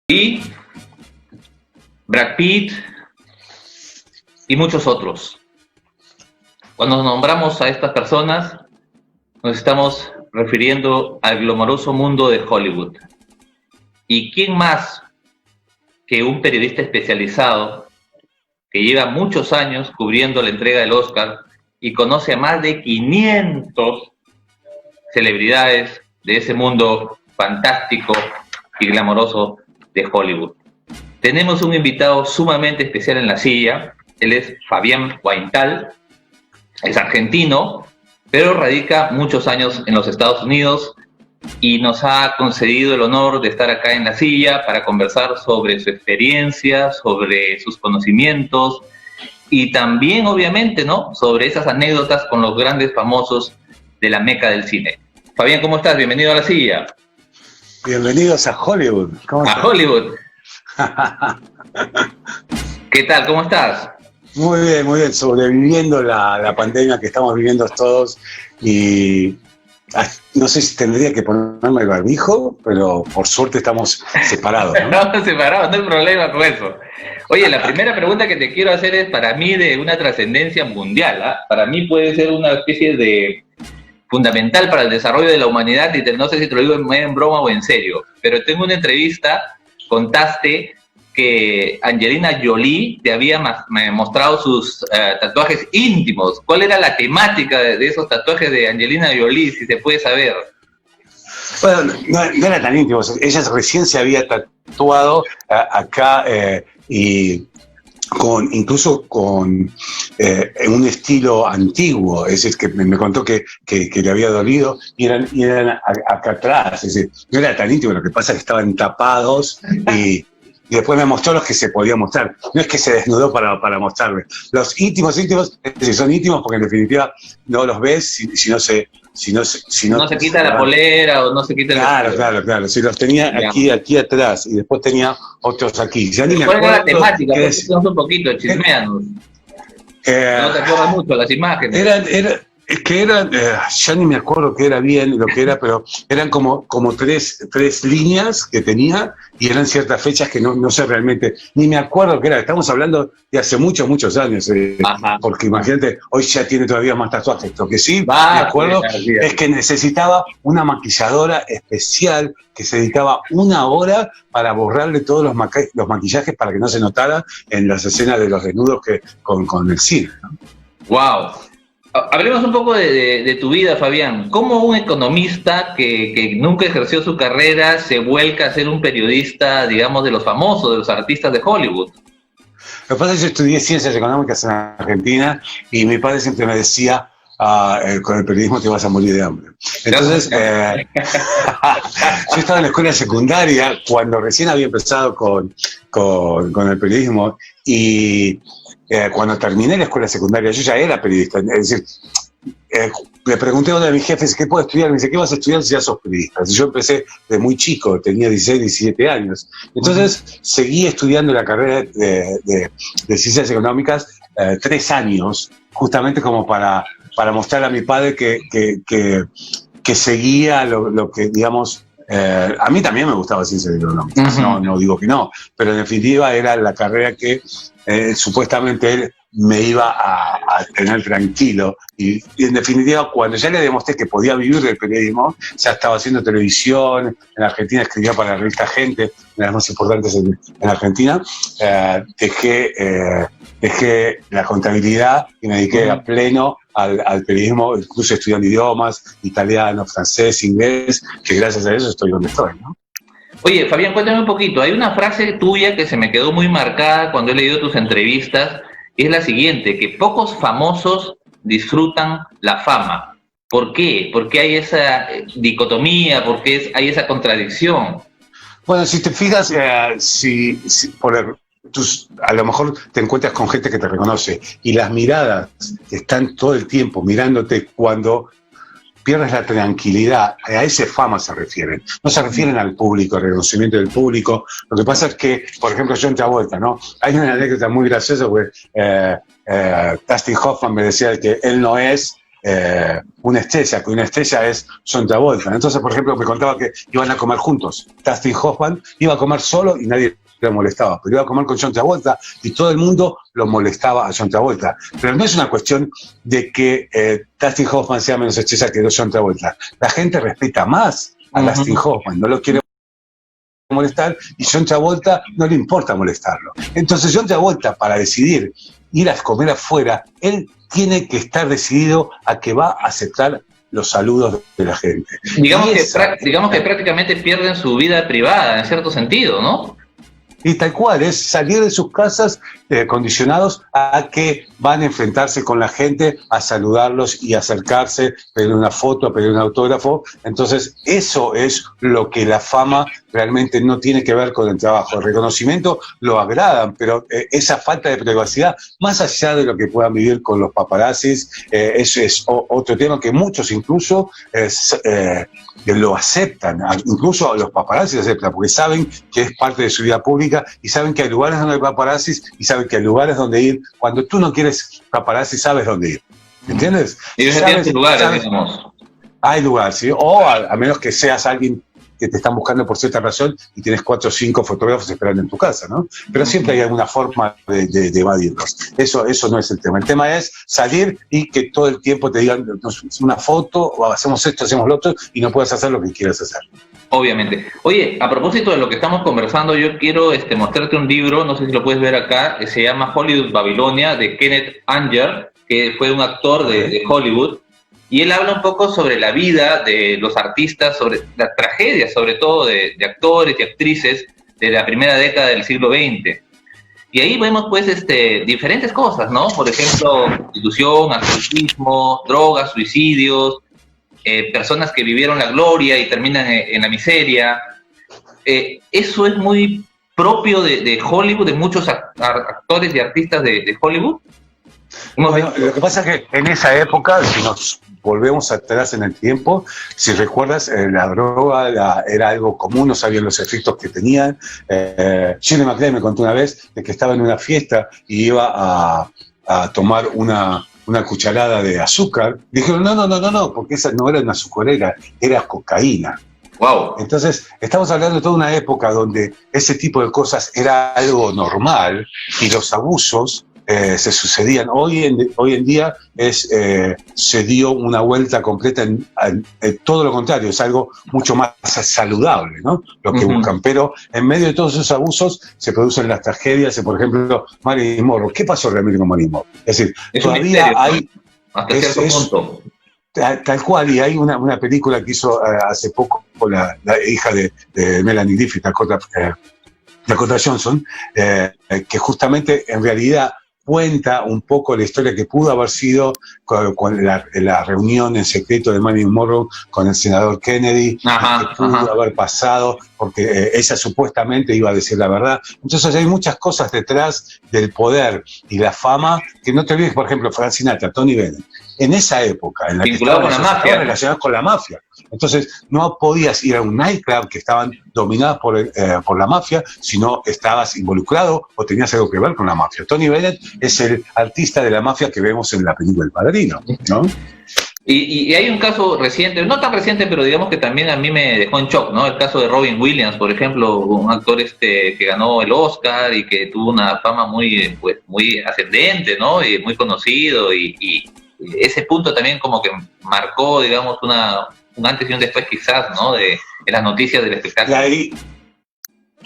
y Brad Pitt y muchos otros. Cuando nombramos a estas personas, nos estamos refiriendo al glamoroso mundo de Hollywood. ¿Y quién más que un periodista especializado que lleva muchos años cubriendo la entrega del Oscar y conoce a más de 500 celebridades de ese mundo fantástico y glamoroso de Hollywood? Tenemos un invitado sumamente especial en la silla. Él es Fabián Waintal, es argentino, pero radica muchos años en los Estados Unidos y nos ha concedido el honor de estar acá en la silla para conversar sobre su experiencia, sobre sus conocimientos y también, obviamente, ¿no?, sobre esas anécdotas con los grandes famosos de la meca del cine. Fabián, ¿cómo estás? Bienvenido a la silla. Bienvenidos a Hollywood. ¿Cómo estás? A Hollywood. ¿Qué tal? ¿Cómo estás? Muy bien, sobreviviendo la pandemia que estamos viviendo todos y no sé si tendría que ponerme el barbijo, pero por suerte estamos separados, ¿no? Estamos separados, no hay problema con eso. Oye, la primera pregunta que te quiero hacer es para mí de una trascendencia mundial, ¿eh? Para mí puede ser una especie de fundamental para el desarrollo de la humanidad y no sé si te lo digo en broma o en serio, pero tengo una entrevista, contaste que Angelina Jolie te había mostrado sus tatuajes íntimos. ¿Cuál era la temática de esos tatuajes de Angelina Jolie, si se puede saber? Bueno, no era tan íntimo. Ella recién se había tatuado acá y incluso con un estilo antiguo. Es decir, que me contó que le había dolido y eran acá atrás. Es decir, no era tan íntimo. Lo que pasa es que estaban tapados y después me mostró los que se podía mostrar. No es que se desnudó para mostrarme. Los íntimos, es decir, son íntimos porque en definitiva no los ves si no se quita la polera o no se quita Claro. Si los tenía aquí atrás y después tenía otros aquí. Ya ni me acuerdo. ¿Cuál era la temática? Un poquito, chismeanos. No te acuerdas mucho las imágenes. Ya ni me acuerdo qué era bien lo que era, pero eran como tres líneas que tenía y eran ciertas fechas que no sé realmente, ni me acuerdo qué era. Estamos hablando de hace muchos años, porque imagínate, hoy ya tiene todavía más tatuajes. Lo que sí me acuerdo es que necesitaba una maquilladora especial que se dedicaba 1 hora para borrarle todos los maquillajes para que no se notara en las escenas de los desnudos con el cine, ¿no? ¡Wow! Hablemos un poco de tu vida, Fabián. ¿Cómo un economista que nunca ejerció su carrera se vuelca a ser un periodista, digamos, de los famosos, de los artistas de Hollywood? Lo que pasa es que yo estudié Ciencias Económicas en Argentina y mi padre siempre me decía, con el periodismo te vas a morir de hambre. Entonces, yo estaba en la escuela secundaria cuando recién había empezado con el periodismo y cuando terminé la escuela secundaria, yo ya era periodista. Es decir, le pregunté a uno de mis jefes, ¿qué puedo estudiar? Me dice, ¿qué vas a estudiar si ya sos periodista? Y yo empecé de muy chico, tenía 16, 17 años. Entonces, seguí estudiando la carrera de Ciencias Económicas 3 años, justamente como para mostrar a mi padre que seguía lo que, digamos, a mí también me gustaba Ciencias Económicas, no digo que no, pero en definitiva era la carrera que supuestamente él me iba a tener tranquilo y en definitiva cuando ya le demostré que podía vivir del periodismo, ya estaba haciendo televisión, en Argentina escribía para la revista Gente, una de las más importantes en Argentina, dejé la contabilidad y me dediqué a pleno al periodismo, incluso estudiando idiomas, italiano, francés, inglés, que gracias a eso estoy donde estoy, ¿no? Oye, Fabián, cuéntame un poquito. Hay una frase tuya que se me quedó muy marcada cuando he leído tus entrevistas, y es la siguiente, que pocos famosos disfrutan la fama. ¿Por qué? ¿Por qué hay esa dicotomía? ¿Por qué hay esa contradicción? Bueno, si te fijas, a lo mejor te encuentras con gente que te reconoce y las miradas están todo el tiempo mirándote cuando pierdes la tranquilidad. A esa fama se refieren. No se refieren al público, al reconocimiento del público. Lo que pasa es que, por ejemplo, John Travolta, ¿no? Hay una anécdota muy graciosa porque Dustin Hoffman me decía que él no es una estrella, que una estrella es John Travolta. Entonces, por ejemplo, me contaba que iban a comer juntos. Dustin Hoffman iba a comer solo y nadie lo molestaba, pero iba a comer con John Travolta y todo el mundo lo molestaba a John Travolta. Pero no es una cuestión de que Dustin Hoffman sea menos estrella que John Travolta. La gente respeta más a Dustin Hoffman, no lo quiere molestar, y John Travolta no le importa molestarlo. Entonces John Travolta, para decidir ir a comer afuera, él tiene que estar decidido a que va a aceptar los saludos de la gente. Digamos que prácticamente pierden su vida privada, en cierto sentido, ¿no? Y tal cual, es salir de sus casas condicionados a que van a enfrentarse con la gente, a saludarlos y acercarse, pedir una foto, pedir un autógrafo. Entonces, eso es lo que la fama realmente no tiene que ver con el trabajo. El reconocimiento lo agradan, pero esa falta de privacidad, más allá de lo que puedan vivir con los paparazzis, eso es otro tema que muchos incluso lo aceptan, incluso los paparazzis lo aceptan, porque saben que es parte de su vida pública y saben que hay lugares donde hay paparazzis y saben que hay lugares donde ir. Cuando tú no quieres paparazzi, sabes dónde ir. ¿Entiendes? Y ellos tienen lugares, digamos. Hay lugares, ¿sí? O a menos que seas alguien que te están buscando por cierta razón y tienes 4 o 5 fotógrafos esperando en tu casa, ¿no? Pero siempre hay alguna forma de evadirlos. Eso no es el tema. El tema es salir y que todo el tiempo te digan una foto, o hacemos esto, hacemos lo otro, y no puedes hacer lo que quieras hacer. Obviamente. Oye, a propósito de lo que estamos conversando, yo quiero mostrarte un libro, no sé si lo puedes ver acá, se llama Hollywood Babilonia, de Kenneth Anger, que fue un actor de Hollywood. Y él habla un poco sobre la vida de los artistas, sobre la tragedia, sobre todo de actores y actrices de la primera década del siglo XX. Y ahí vemos, pues, diferentes cosas, ¿no? Por ejemplo, prostitución, alcoholismo, drogas, suicidios, personas que vivieron la gloria y terminan en la miseria. Eso es muy propio de Hollywood, de muchos actores y artistas de Hollywood. Bueno, lo que pasa es que en esa época, si nos volvemos atrás en el tiempo, si recuerdas, la droga era algo común, no sabían los efectos que tenían. Shirley MacLaine me contó una vez de que estaba en una fiesta y iba a tomar una cucharada de azúcar. Dijeron, no, porque esa no era una azucarera, era cocaína. Wow. Entonces, estamos hablando de toda una época donde ese tipo de cosas era algo normal y los abusos se sucedían. Hoy en día se dio una vuelta completa en todo lo contrario, es algo mucho más saludable, ¿no? Lo que buscan. Pero en medio de todos esos abusos se producen las tragedias, por ejemplo, Marilyn Monroe. ¿Qué pasó realmente con Marilyn Monroe? Es decir, es todavía misterio, hay... hasta cierto punto. Tal cual, y hay una película que hizo hace poco la hija de Melanie Griffith, Dakota Johnson, que justamente en realidad cuenta un poco la historia que pudo haber sido con la reunión en secreto de Marilyn Monroe con el senador Kennedy, que pudo haber pasado, porque ella supuestamente iba a decir la verdad. Entonces hay muchas cosas detrás del poder y la fama, que no te olvides, por ejemplo, Frank Sinatra, Tony Bennett, en esa época, en la que estaban relacionados con la mafia. Entonces no podías ir a un nightclub que estaban dominadas por la mafia si no estabas involucrado o tenías algo que ver con la mafia. Tony Bennett es el artista de la mafia que vemos en la película El Padrino, ¿no? Y hay un caso reciente, no tan reciente, pero digamos que también a mí me dejó en shock, ¿no? El caso de Robin Williams, por ejemplo, un actor que ganó el Oscar y que tuvo una fama muy ascendente, ¿no? Y muy conocido, y ese punto también como que marcó, digamos, un antes y un después quizás, ¿no? De las noticias del espectáculo. Ahí,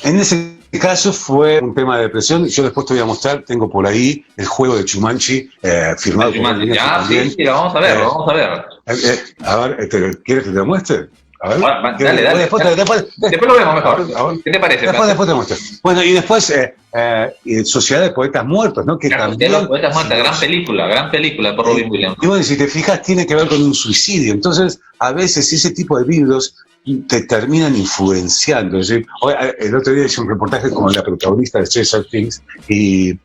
en ese caso fue un tema de depresión. Yo después te voy a mostrar, tengo por ahí el juego de Chumanchi firmado por Chumanchi. Sí, vamos a ver. A ver, ¿quieres que te lo muestre? A ver. Bueno, dale. Después lo vemos mejor. ¿Qué te parece? Después te muestro. Bueno, y después Sociedad de Poetas Muertos, ¿no? Que también, Sociedad de Poetas Muertos, gran película por Robin Williams. Y bueno, si te fijas, tiene que ver con un suicidio. Entonces, a veces ese tipo de libros te terminan influenciando. Es decir, el otro día hice un reportaje con la protagonista de Stranger Things y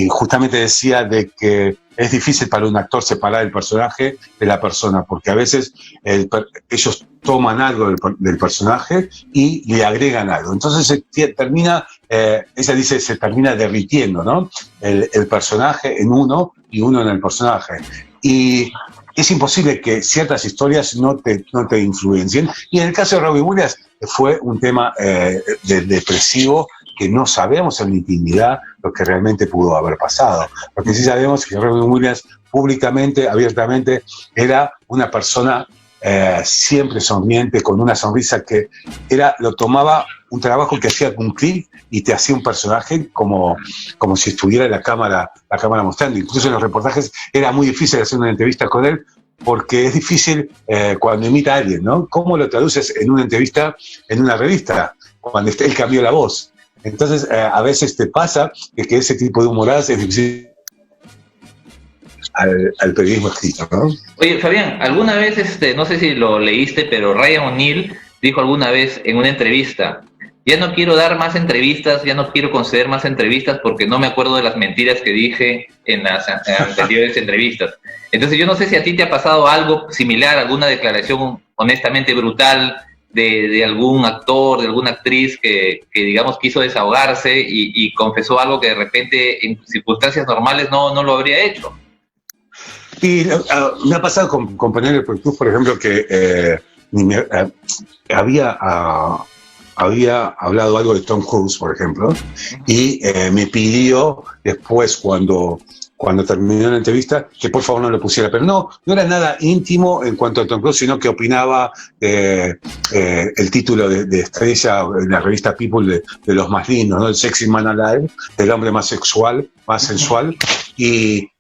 justamente decía de que es difícil para un actor separar el personaje de la persona, porque a veces ellos toman algo del personaje y le agregan algo. Entonces ella dice, se termina derritiendo, ¿no? El personaje en uno y uno en el personaje. Y es imposible que ciertas historias no te influencien. Y en el caso de Robin Williams fue un tema depresivo que no sabemos en la intimidad lo que realmente pudo haber pasado. Lo que sí sabemos es que Robin Williams públicamente, abiertamente, era una persona siempre sonriente, con una sonrisa que lo tomaba un trabajo que hacía un clic y te hacía un personaje como si estuviera la cámara mostrando. Incluso en los reportajes era muy difícil hacer una entrevista con él, porque es difícil cuando imita a alguien, ¿no? ¿Cómo lo traduces en una entrevista, en una revista, cuando él cambió la voz? Entonces, a veces te pasa que ese tipo de humoradas es difícil al periodismo escrito, ¿no? Oye, Fabián, alguna vez, no sé si lo leíste, pero Ryan O'Neal dijo alguna vez en una entrevista: ya no quiero dar más entrevistas, ya no quiero conceder más entrevistas porque no me acuerdo de las mentiras que dije en las anteriores entrevistas. Entonces yo no sé si a ti te ha pasado algo similar, alguna declaración honestamente brutal de algún actor, de alguna actriz que digamos quiso desahogarse y confesó algo que de repente en circunstancias normales no lo habría hecho. Y me ha pasado con compañeros de Cruz, por ejemplo, que había hablado algo de Tom Cruise, por ejemplo, y me pidió después, cuando terminó la entrevista, que por favor no lo pusiera. Pero no era nada íntimo en cuanto a Tom Cruise, sino que opinaba el título de estrella en la revista People de los más lindos, ¿no? El Sexy Man Alive, el hombre más sexual, más sensual, y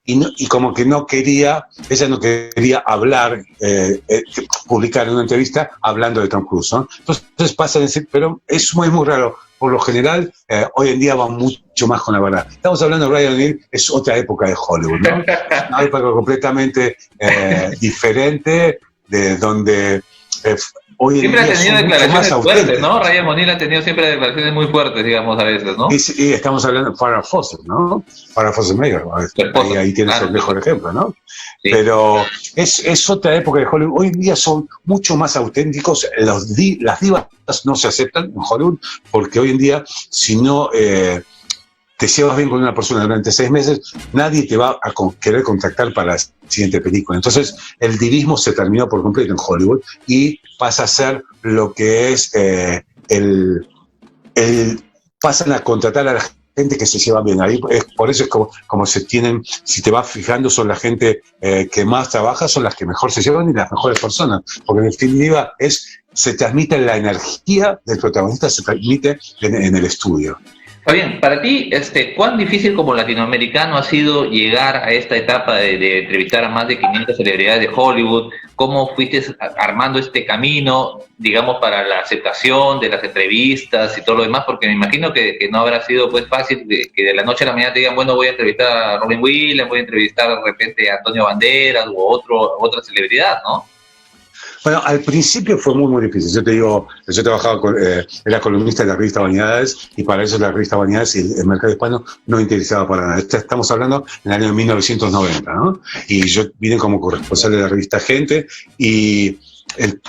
como que ella no quería hablar, publicar en una entrevista hablando de Tom Cruise, ¿no? Entonces pasa a decir, pero es muy raro. Por lo general, hoy en día va mucho más con la verdad. Estamos hablando de Ryan O'Neal, es otra época de Hollywood, ¿no? Una época completamente diferente, de donde hoy en día siempre ha tenido declaraciones fuertes, ¿no? Ryan O'Neal ha tenido siempre declaraciones muy fuertes, digamos, a veces, ¿no? Y estamos hablando de Farrah Fawcett, ¿no? Farrah Fawcett Mayer, ahí tienes el mejor ejemplo, ¿no? Sí. Pero es otra época de Hollywood. Hoy en día son mucho más auténticos. Las divas no se aceptan en Hollywood, porque hoy en día, si no te llevas bien con una persona durante 6 meses, nadie te va a querer contactar para la siguiente película. Entonces, el divismo se terminó por completo en Hollywood y pasa a ser lo que es pasan a contratar a la gente que se lleva bien. Ahí por eso es como se tienen, si te vas fijando, son la gente que más trabaja, son las que mejor se llevan y las mejores personas, porque en definitiva se transmite la energía del protagonista, se transmite en el estudio. Fabián, para ti, ¿cuán difícil como latinoamericano ha sido llegar a esta etapa de entrevistar a más de 500 celebridades de Hollywood? ¿Cómo fuiste armando este camino, digamos, para la aceptación de las entrevistas y todo lo demás? Porque me imagino que no habrá sido pues fácil que de la noche a la mañana te digan, bueno, voy a entrevistar a Robin Williams, voy a entrevistar de repente a Antonio Banderas u otra celebridad, ¿no? Bueno, al principio fue muy difícil. Yo te digo, yo trabajaba era columnista de la revista Vanidades, y para eso la revista Vanidades y el mercado hispano no interesaba para nada. Estamos hablando en el año 1990, ¿no? Y yo vine como corresponsal de la revista Gente, y el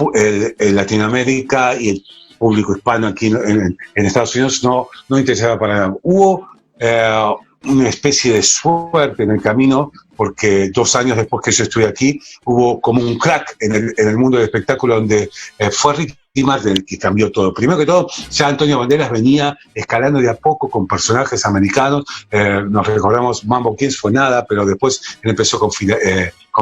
Latinoamérica y el público hispano aquí en Estados Unidos no interesaba para nada. Hubo una especie de suerte en el camino, porque 2 años después que yo estuve aquí, hubo como un crack en el mundo del espectáculo, donde fue Ricky Martin el que cambió todo. Primero que todo, ya Antonio Banderas venía escalando de a poco con personajes americanos. Nos recordamos, Mambo Kings fue nada, pero después él empezó con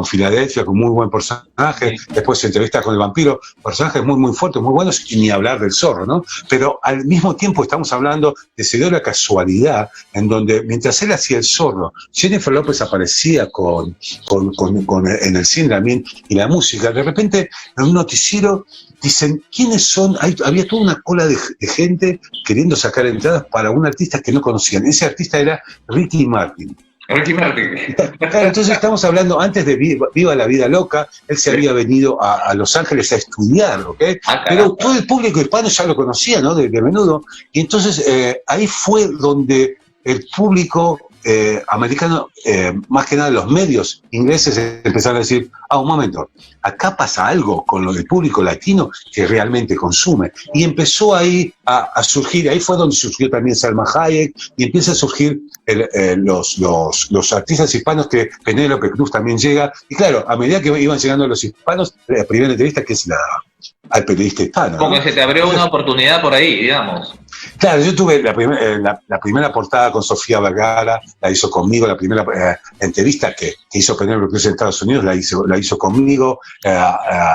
Filadelfia, con muy buen personaje. Sí. Después se entrevista con el vampiro, personajes muy fuertes, muy buenos, y ni hablar del Zorro, ¿no? Pero al mismo tiempo estamos hablando de se dio la casualidad en donde, mientras él hacía el Zorro, Jennifer López aparecía en el cine también, y la música. De repente, en un noticiero, dicen, ¿quiénes son? Había toda una cola de gente queriendo sacar entradas para un artista que no conocían. Ese artista era Ricky Martin. Ricky Martin. Claro, entonces estamos hablando antes de Viva la Vida Loca. Él se había venido a Los Ángeles a estudiar, ¿ok? Pero todo el público hispano ya lo conocía, ¿no? De menudo. Y entonces ahí fue donde el público americanos, más que nada los medios ingleses empezaron a decir, un momento, acá pasa algo con lo del público latino que realmente consume. Y empezó ahí a surgir, ahí fue donde surgió también Salma Hayek, y empieza a surgir los artistas hispanos, que Penélope Cruz también llega. Y claro, a medida que iban llegando los hispanos, la primera entrevista que es al periodista hispano. Como ¿no? que se te abrió una oportunidad por ahí, digamos. Claro, yo tuve la primera portada con Sofía Vergara, la hizo conmigo, la primera entrevista que hizo Penélope Cruz en Estados Unidos, la hizo conmigo,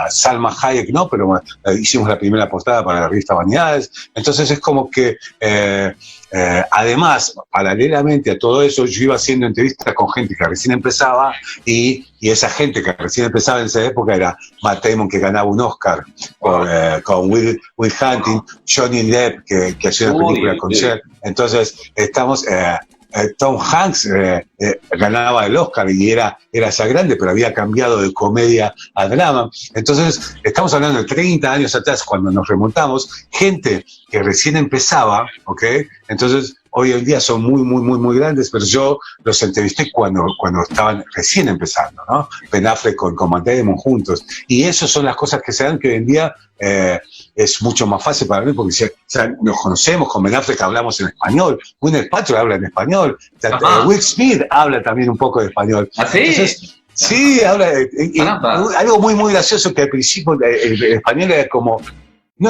Salma Hayek no, pero hicimos la primera portada para la revista Vanidades. Entonces es como que, además, paralelamente a todo eso, yo iba haciendo entrevistas con gente que recién empezaba, y esa gente que recién empezaba en esa época era Matt Damon, que ganaba un Oscar con Will Hunting, Johnny Depp, que hacía una película con Cher. Entonces, Tom Hanks ganaba el Oscar y era ya grande, pero había cambiado de comedia a drama. Entonces, estamos hablando de 30 años atrás, cuando nos remontamos, gente que recién empezaba, ¿ok? Entonces, hoy en día son muy, muy, muy, muy grandes, pero yo los entrevisté cuando estaban recién empezando, ¿no? Ben Affleck con Matt Damon juntos. Y esas son las cosas que se dan, que hoy en día es mucho más fácil para mí, porque nos conocemos, con Ben Affleck hablamos en español, Gwyneth Paltrow habla en español, Will Smith habla también un poco de español. ¿Ah, sí? Entonces, sí, habla algo muy, muy gracioso, que al principio el español era como... No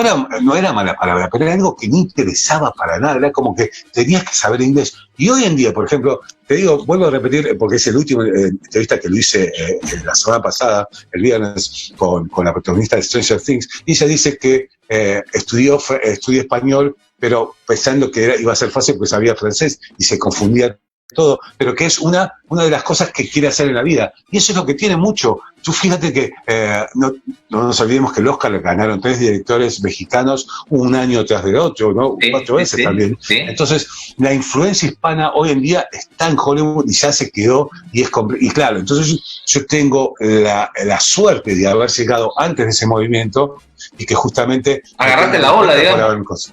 era mala palabra, pero era algo que no interesaba para nada, era como que tenías que saber inglés. Y hoy en día, por ejemplo, te digo, vuelvo a repetir, porque es el último entrevista que lo hice la semana pasada, el viernes, con la protagonista de Stranger Things, y ella dice que estudió español, pero pensando que iba a ser fácil porque sabía francés, y se confundía todo, pero que es una de las cosas que quiere hacer en la vida. Y eso es lo que tiene mucho. Tú fíjate que no nos olvidemos que el Oscar le ganaron 3 directores mexicanos un año tras del otro, ¿no? Sí, 4 veces sí, también. Sí. Entonces, la influencia hispana hoy en día está en Hollywood y ya se quedó. Y claro, entonces yo tengo la suerte de haber llegado antes de ese movimiento y que justamente... Agarraste la ola, digamos.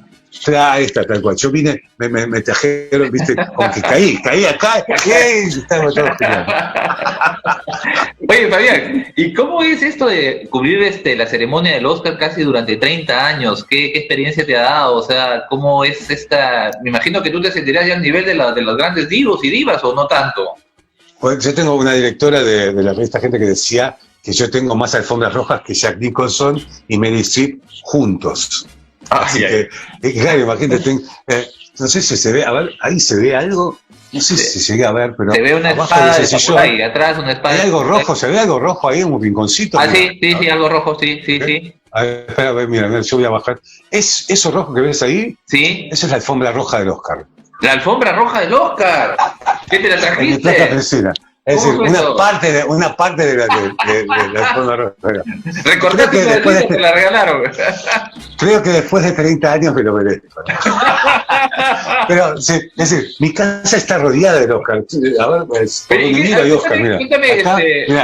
Ahí está, tal cual. Yo vine, me trajeron, viste, como que caí acá, y estamos todos genial. Oye, Fabián, ¿y cómo es esto de cubrir la ceremonia del Oscar casi durante 30 años? ¿Qué experiencia te ha dado? O sea, ¿cómo es esta...? Me imagino que tú te sentirás ya al nivel de los grandes divos y divas, ¿o no tanto? Pues yo tengo una directora de la revista Gente que decía que yo tengo más alfombras rojas que Jack Nicholson y Meryl Streep juntos. Así que, claro, imagínate, no sé si se ve, a ver, ahí se ve algo, no sé si se llega a ver, pero... Se ve una espada de Samurai, atrás una espada... ¿Hay algo rojo? ¿Se ve algo rojo ahí en un rinconcito? Sí, algo rojo, sí. A ver, espera, mira, yo voy a bajar. ¿Eso rojo que ves ahí? Sí. Esa es la alfombra roja del Oscar. ¿La alfombra roja del Oscar? ¿Qué te la trajiste? En mi placa vecina. Es decir, una parte de la alfombra roja. Recordé que después te la regalaron. Creo que después de 30 años me lo merezco. Pero, sí, es decir, mi casa está rodeada del Oscar. A ver, pues, por donde miro hay Oscar, mira. Acá, mira,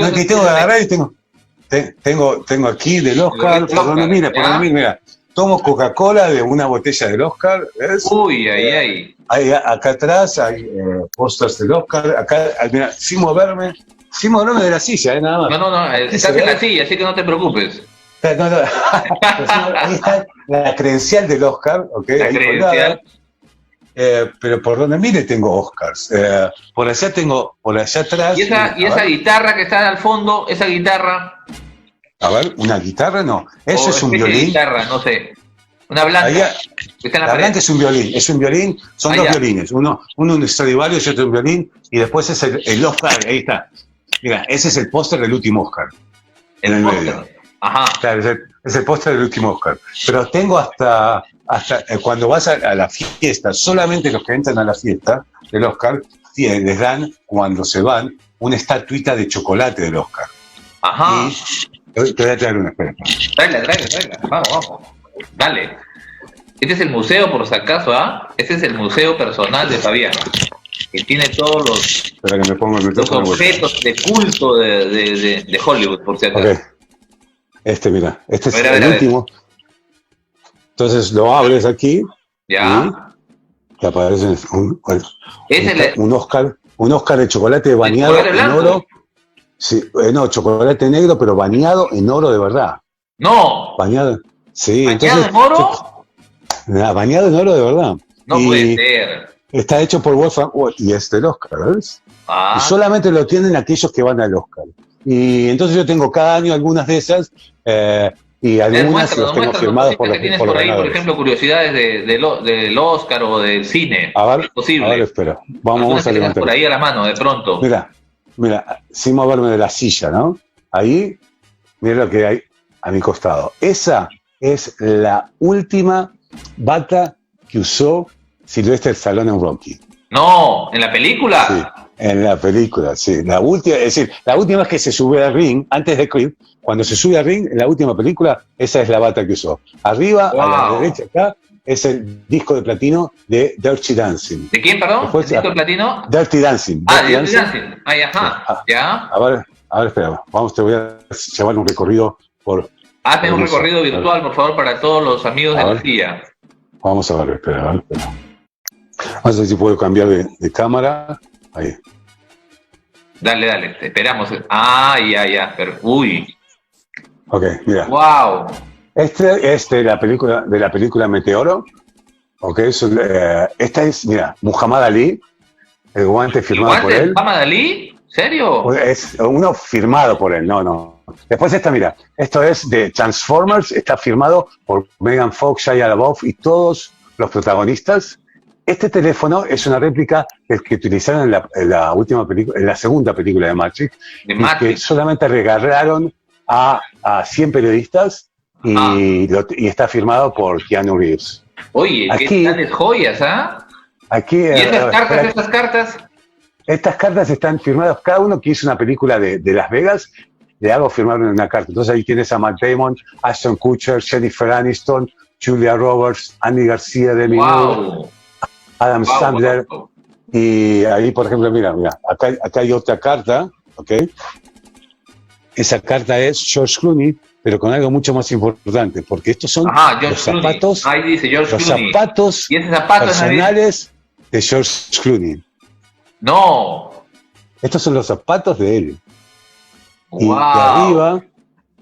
aquí tengo que agarrar y tengo aquí del Oscar, por donde mira. Tomo Coca-Cola de una botella del Oscar, ¿ves? Uy, ay. Acá atrás hay pósters del Oscar. Acá, mira, sin moverme de la silla, nada más. No, estás en la silla, así que no te preocupes. No. Ahí está la credencial del Oscar, ¿ok? La credencial. Pero por donde mire tengo Oscars. Por allá atrás. ¿Y esa guitarra que está al fondo, esa guitarra? A ver, ¿una guitarra? No. Eso es un violín. Guitarra, no sé. Una blanca. La blanca es un violín. Son dos violines. Uno un Stradivarius y otro un violín. Y después es el Oscar. Ahí está. Mira, ese es el póster del último Oscar. En el medio. Ajá. Claro, es el póster del último Oscar. Pero tengo hasta cuando vas a la fiesta, solamente los que entran a la fiesta del Oscar les dan, cuando se van, una estatuita de chocolate del Oscar. Ajá. Y te voy a traer una, espera. Tráela. Vamos. Dale. Este es el museo, por si acaso, ¿ah? Este es el museo personal de Fabián, que tiene todos los objetos de culto de Hollywood, por si acaso. Okay. Mira, este es el último. Entonces lo abres aquí. Ya. que aparece Es un Oscar de chocolate bañado en oro. Sí, no, chocolate negro, pero bañado en oro de verdad. No. Bañado. Sí, ¿Bañado entonces. en oro? Bañado en oro de verdad. No puede ser. Está hecho por Wolfgang y es del Oscar, ¿ves? Y solamente lo tienen aquellos que van al Oscar. Y entonces yo tengo cada año algunas de esas y algunas los tengo firmados por los ganadores. Por ejemplo, curiosidades del Oscar o del cine. A ver, posible. A ver, espera. Vamos a levantar. Por ahí a la mano, de pronto. Mira, sin moverme de la silla, ¿no? Ahí, mira lo que hay a mi costado. Esa es la última bata que usó Sylvester Stallone en Rocky. No, ¿en la película? Sí, en la película, sí. La última, es decir, la última vez que se sube al ring, antes de Creed, cuando se sube al ring, en la última película, esa es la bata que usó. Arriba, a la derecha acá, es el disco de platino de Dirty Dancing. ¿De quién, perdón? Después, ¿El disco de platino? Dirty Dancing. Dirty Dancing. Ay, ajá. ¿Ya? A ver, espera. Te voy a llevar un recorrido por... Hazme un recorrido virtual, por favor, para todos los amigos de la silla. Vamos a ver, espera. Vamos a ver si puedo cambiar de cámara. Ahí. Dale, te esperamos. Ya. Pero, uy. Ok, mira. Wow. Este es de la película Meteoro. Ok, esta es, mira, Muhammad Ali, el guante firmado por él. ¿Muhammad Ali? ¿Serio? Es uno firmado por él, no. Después mira, esto es de Transformers, está firmado por Megan Fox, Shia LaBeouf y todos los protagonistas. Este teléfono es una réplica del que utilizaron en la última película, en la segunda película de Matrix, que solamente regalaron a 100 periodistas y está firmado por Keanu Reeves. Oye, qué tales joyas, ¿ah? Aquí, ¿Y estas cartas? Estas cartas están firmadas, cada uno que hizo una película de Las Vegas, le hago firmar una carta. Entonces ahí tienes a Matt Damon, Ashton Kutcher, Jennifer Aniston, Julia Roberts, Andy García de Moore, Adam Sandler. Y ahí, por ejemplo, mira, acá hay otra carta, ¿ok? Esa carta es George Clooney, pero con algo mucho más importante, porque estos son los zapatos, ahí dice George Clooney. Zapatos personales de George Clooney. No. Estos son los zapatos de él. Y de arriba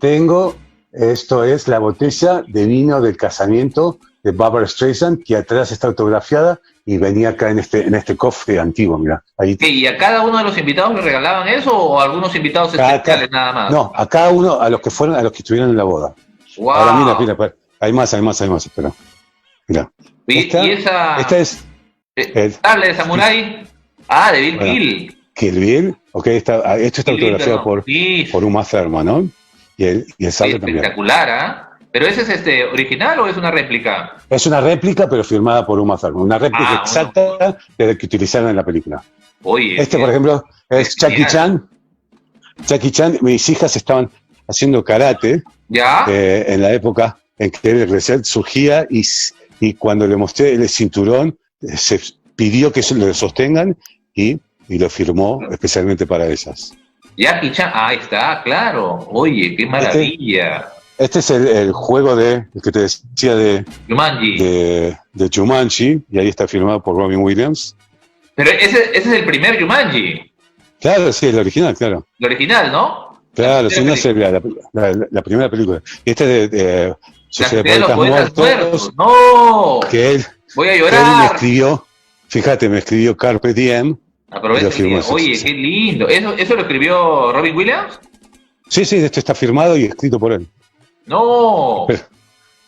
tengo, esto es la botella de vino del casamiento de Barbra Streisand, que atrás está autografiada y venía acá en este cofre antiguo, mira. Ahí. ¿Y a cada uno de los invitados le regalaban eso o a algunos invitados especiales nada más? No, a cada uno, a los que estuvieron en la boda. Wow. Ahora mira, hay más, espera. Mira. ¿Y esa? Esta es el tablet de Samurai. De Bill Hill. Kill Bill, ok, esto está autografiado por Uma Thurman, ¿no? Y el sable también. Espectacular, ¿ah? ¿Pero ese es original o es una réplica? Es una réplica, pero firmada por Uma Thurman. Una réplica exacta de la que utilizaron en la película. Oye, por ejemplo, es Jackie Chan. Jackie Chan, mis hijas estaban haciendo karate. ¿Ya? En la época en que el recién surgía y cuando le mostré el cinturón, se pidió que lo sostengan y lo firmó especialmente para ellas. Jackie Chan, ahí está, claro. Oye, qué maravilla. Este es el juego el que te decía de Jumanji, y ahí está firmado por Robin Williams. Pero ese es el primer Jumanji. Claro, sí, el original, claro. El original, ¿no? Claro, sí, no sé, la primera película. Y este de Sociedad de los Poetas Muertos. ¡No! Que él, voy a llorar. Él me escribió Carpe Diem. Oye, qué lindo. ¿Eso lo escribió Robin Williams? Sí, esto está firmado y escrito por él. ¡No!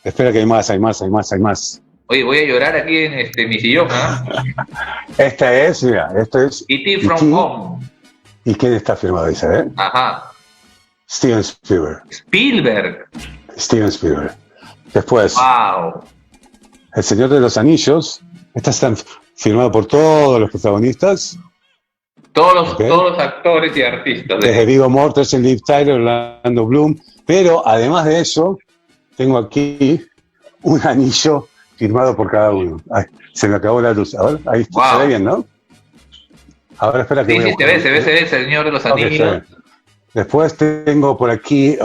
Espera que hay más. Oye, voy a llorar aquí en mi sillón, Esto es E.T. from Home. ¿Y quién está firmado ese, Ajá. Steven Spielberg. Después. ¡Wow! El Señor de los Anillos. Estas están firmadas por todos los protagonistas. Todos los actores y artistas. Desde Viggo Mortensen, Liv Tyler, Orlando Bloom. Pero además de eso, tengo aquí un anillo firmado por cada uno. Ay, se me acabó la luz. A ver, ahí se ve bien, ¿no? Ahora espera que se ve, el Señor de los Anillos. Después tengo por aquí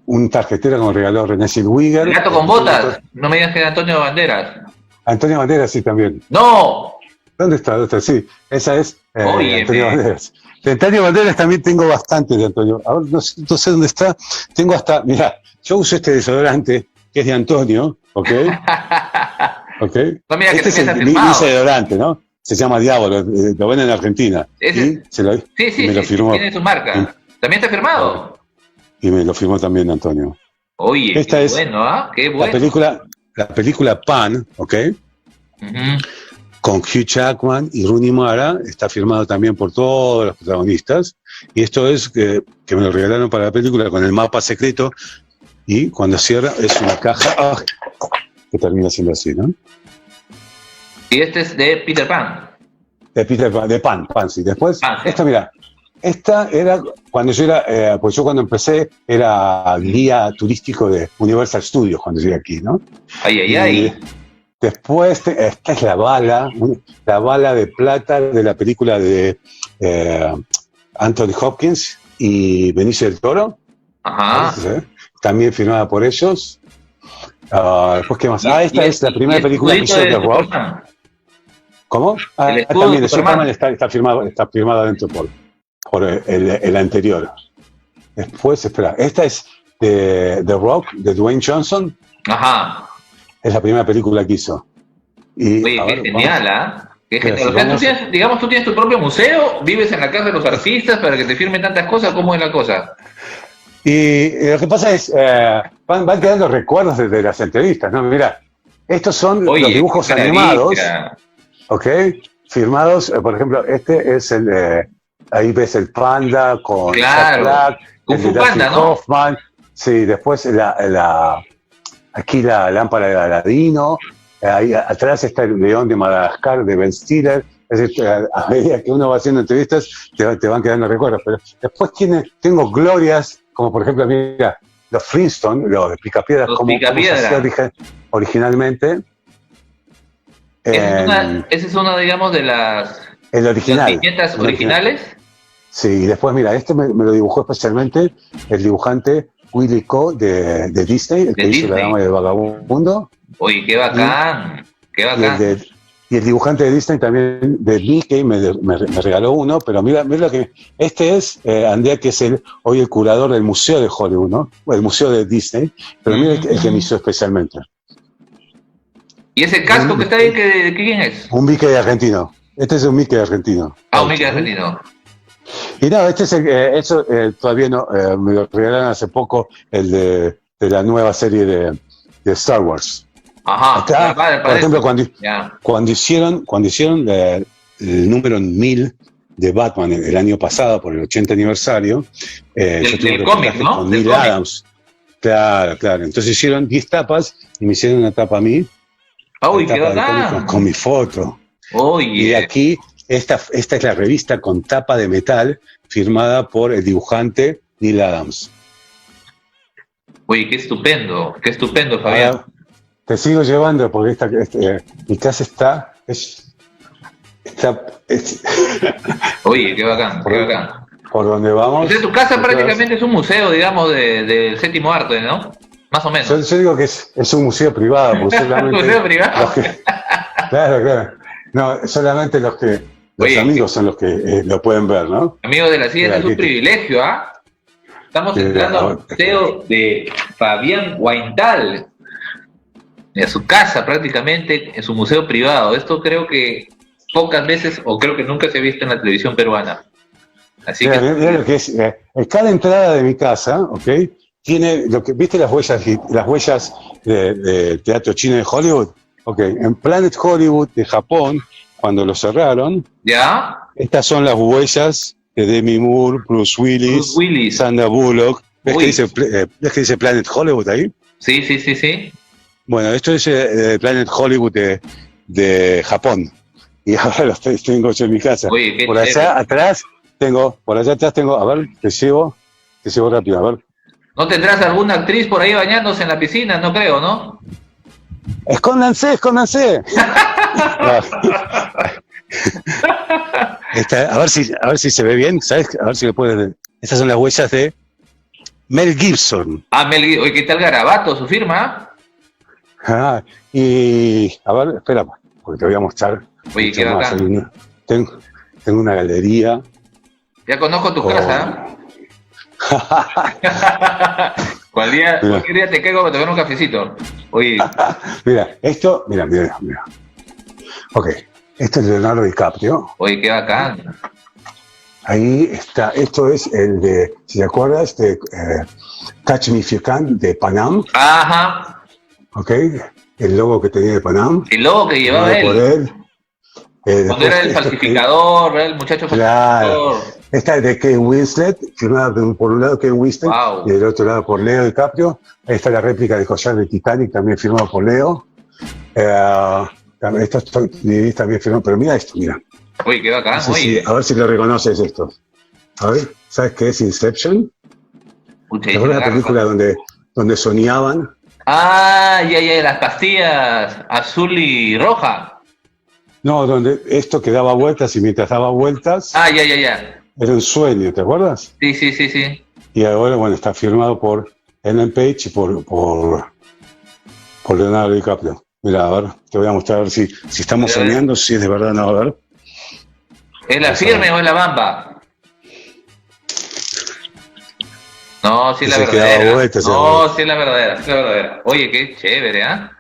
un tarjetero que me regaló René Zellweger. El gato con botas. No me digas que es Antonio Banderas. Antonio Banderas sí también. ¡No! ¿Dónde está? Sí, esa es Oye, Antonio Banderas. De Antonio Banderas también tengo bastante de Antonio. Ahora no sé dónde está. Tengo hasta, mira, yo uso este desodorante que es de Antonio, ¿ok? ¿Ok? No, mira, que Este es también está mi firmado. desodorante, ¿no? Se llama Diablo, lo venden en Argentina. Ese- Sí, Me lo firmó. tiene su marca. ¿También está firmado? Y me lo firmó también Antonio. Oye, Esta qué es bueno, ¿ah? Qué la bueno. película Pan, ¿ok? Ujú. Con Hugh Jackman y Rooney Mara, está firmado también por todos los protagonistas. Y esto es que me lo regalaron para la película con el mapa secreto. Y cuando cierra es una caja que termina siendo así, ¿no? Y este es de Peter Pan. De Pan, sí. Después, Ah, sí. esta era cuando yo era, pues yo cuando empecé era guía turístico de Universal Studios cuando llegué aquí, ¿no? Ay, ay, Y ay. después, esta es la bala de plata de la película de Anthony Hopkins y Benicio del Toro. Ajá. También firmada por ellos. Después, ¿qué más? Esta es la primera el película que escudito hizo de The Rock. Superman. ¿Cómo? El escudo También de de Superman está firmado adentro por el anterior. Después, espera, esta es de The Rock, de Dwayne Johnson. Ajá. Es la primera película que hizo. Y, Oye, qué genial, ¿ah? Qué Mira, genial. O sea, tú tienes, digamos, tú tienes tu propio museo, vives en la casa de los artistas para que te firmen tantas cosas. ¿Cómo es la cosa? Y lo que pasa es, van quedando recuerdos de las entrevistas, ¿no? Mira, estos son Oye, los dibujos qué animados, maravilla. ¿ok? Firmados, por ejemplo, este es ahí ves el panda con Jack Claro. Black, Kung el Fu de Dustin Panda, ¿no? Hoffman, sí, después aquí la lámpara de Aladino, ahí atrás está el león de Madagascar de Ben Stiller. Es decir, a medida que uno va haciendo entrevistas, te van quedando recuerdos. Pero después tengo glorias, como por ejemplo, mira, los Flintstones, los de Picapiedras, Los como se Picapiedra. hacía originalmente. Esa es una, digamos, de las original. viñetas originales. Sí, y después, mira, este me lo dibujó especialmente el dibujante Willy Co. de Disney, el que hizo La Dama del Vagabundo. Oye, qué bacán. Qué bacán. Y el dibujante de Disney también, de Mickey, me regaló uno, pero mira lo que... Este es Andrea, que es hoy el curador del Museo de Hollywood, ¿no? El Museo de Disney, pero mira el que me hizo especialmente. ¿Y ese casco que está ahí, de quién es? Un Mickey argentino. Este es un Mickey argentino. Un Mickey argentino. Y no, este es eso todavía no, me lo regalaron hace poco, el de la nueva serie de Star Wars. Ajá. Acá, por ejemplo, cuando hicieron el número 1000 de Batman el año pasado, por el 80 aniversario, yo tuve un cómic, ¿no? con Neil Adams. Claro. Entonces hicieron 10 tapas y me hicieron una tapa a mí. Uy, qué bacán. Con mi foto. Oye. Y aquí, esta es la revista con tapa de metal firmada por el dibujante Neil Adams. Oye, qué estupendo, Fabián. Te sigo llevando porque mi casa está Oye, qué bacán, qué bacán. Por donde vamos. O sea, tu casa prácticamente es un museo, digamos, del séptimo arte, ¿no? Más o menos. Yo digo que es un museo privado, porque solamente museo privado. Claro. No, solamente los amigos son los que lo pueden ver, ¿no? Amigos de la silla, es un privilegio, ¿ah? Estamos entrando al museo de Fabián Waintal. En su casa prácticamente, en su museo privado. Esto creo que pocas veces, o creo que nunca se ha visto en la televisión peruana. Así mira lo que es, cada entrada de mi casa, ¿ok? Tiene lo que, ¿viste las huellas de teatro chino de Hollywood? Ok, en Planet Hollywood de Japón, cuando lo cerraron, ¿ya? Estas son las huellas de Demi Moore, Bruce Willis. Sandra Bullock. ¿Ves que dice Planet Hollywood ahí? Sí. Bueno, esto es Planet Hollywood de Japón. Y ahora los tengo yo en mi casa. Oye, por allá atrás tengo, a ver, te llevo rápido, a ver. ¿No tendrás alguna actriz por ahí bañándose en la piscina? No creo, ¿no? ¡Escóndanse! A ver si se ve bien, ¿sabes? A ver si lo puedes ver. Estas son las huellas de Mel Gibson. Mel Gibson. Oye, ¿qué tal Garabato, su firma? Y, a ver, espera, porque te voy a mostrar. Oye, qué más. bacán. Tengo una galería. Ya conozco tu casa. Cualquier día te caigo para tomar un cafecito. Oye. Mira, esto, mira. Ok, este es Leonardo DiCaprio. Oye, qué bacán. Ahí está, esto es el de, si te acuerdas, de Catch Me If You Can, de Panam. Ajá. Ok, el logo que tenía de Panam. El logo que llevaba él. Por él. Cuando era el falsificador, el muchacho falsificador. Esta es de Kate Winslet, firmada por un lado Kate Winslet, wow. Y del otro lado por Leo DiCaprio. Ahí está la réplica de collar de Titanic, también firmada por Leo. Esto también firmado, pero mira esto, mira. Uy, qué bacán, no sé a ver si lo reconoces esto. A ver, ¿sabes qué es Inception? ¿Te acuerdas la película donde soñaban? Ah, ya, las pastillas azul y roja. No, donde esto que daba vueltas y mientras daba vueltas... Ah, ya. Era un sueño, ¿te acuerdas? Sí. Y ahora, bueno, está firmado por Ellen Page y por Leonardo DiCaprio. Mira, a ver, te voy a mostrar a ver si estamos soñando, si es de verdad, no, a ver. ¿Es la firme o es la bamba? No, sí es la verdadera. Sí es la verdadera. Oye, qué chévere, ¿ah?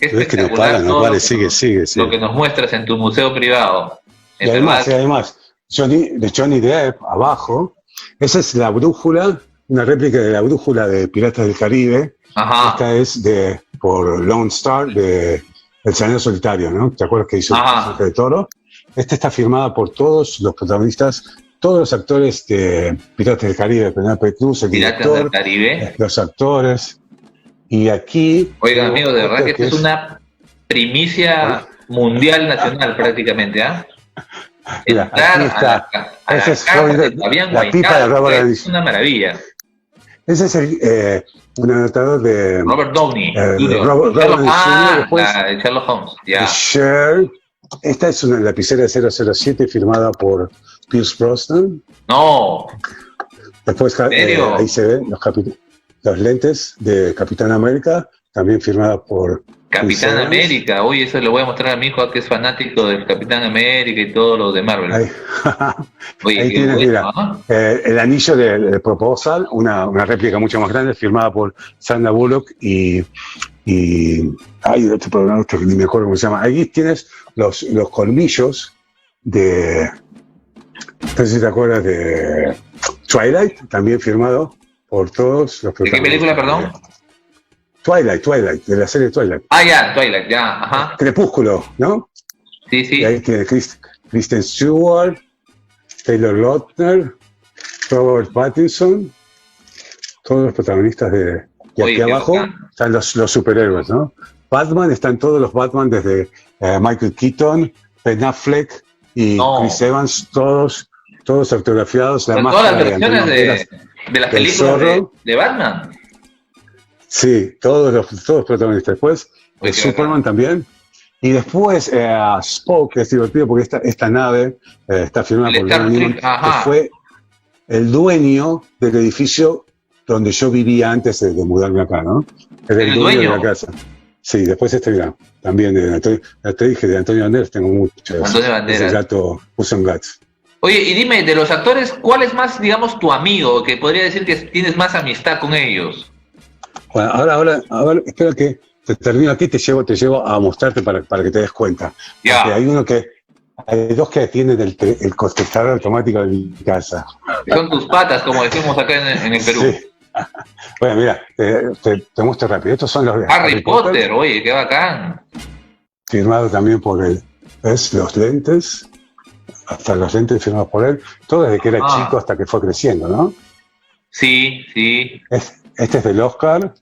Es que no para, sigue. Lo que nos muestras en tu museo privado. Y además, de Johnny Depp, abajo, esa es la brújula, una réplica de la brújula de Piratas del Caribe. Ajá. Esta es por Lone Star, de El Llanero Solitario, ¿no? ¿Te acuerdas que hizo el personaje de Toro? Esta está firmada por todos los protagonistas, todos los actores de Piratas del Caribe, Penélope Cruz, el director, los actores. Y aquí... Oiga, amigo, de verdad que esta es una primicia mundial nacional prácticamente, ¿ah? Mira, aquí está. Esa es la pipa de Robert. Es una maravilla. Ese es un anotador de Robert Downey. Robert de Sherlock Holmes. Ya. Cher. Esta es una lapicera de 007 firmada por Pierce Brosnan. No. Después ahí se ven los lentes de Capitán América, también firmada por Capitán América. Oye, eso le voy a mostrar a mi hijo que es fanático del Capitán América y todo lo de Marvel. Oye, ahí tienes, mira, el anillo de Proposal, una réplica mucho más grande, firmada por Sandra Bullock y este programa que ni me acuerdo cómo se llama. Ahí tienes los colmillos de, no sé si te acuerdas de Twilight, también firmado por todos los protagonistas. ¿De qué película, perdón? Twilight, de la serie Twilight. Ah, ya, Twilight, ya, ajá. Crepúsculo, ¿no? Sí. Y ahí tiene Kristen Stewart, Taylor Lautner, Robert Pattinson, todos los protagonistas de... Y aquí abajo están los superhéroes, ¿no? Batman, están todos los Batman desde Michael Keaton, Ben Affleck y Chris Evans, todos autografiados. Todas las versiones de las películas de Batman. Sí, todos los protagonistas. Después, Superman también. Y después, Spock, que es divertido porque esta nave está firmada por John Newman, que fue el dueño del edificio donde yo vivía antes de mudarme acá, ¿no? Era el dueño de la casa. Sí, después mira, también te dije, de Antonio Banderas tengo muchos. Antonio Banderas. Ese gato, puso un gato. Oye, y dime, de los actores, ¿cuál es más, digamos, tu amigo? Que podría decir que tienes más amistad con ellos. Bueno, ahora, espera que te termino aquí, te llevo a mostrarte para que te des cuenta. Ya. Hay dos que tienen el contestador automático de mi casa. Que son tus patas, como decimos acá en el Perú. Sí. Bueno, mira, te muestro rápido. Estos son los de Harry Potter, oye, qué bacán. Firmado también por él. ¿Ves? Los lentes. Hasta los lentes firmados por él. Todo desde que era chico hasta que fue creciendo, ¿no? Sí. Este es del Oscar.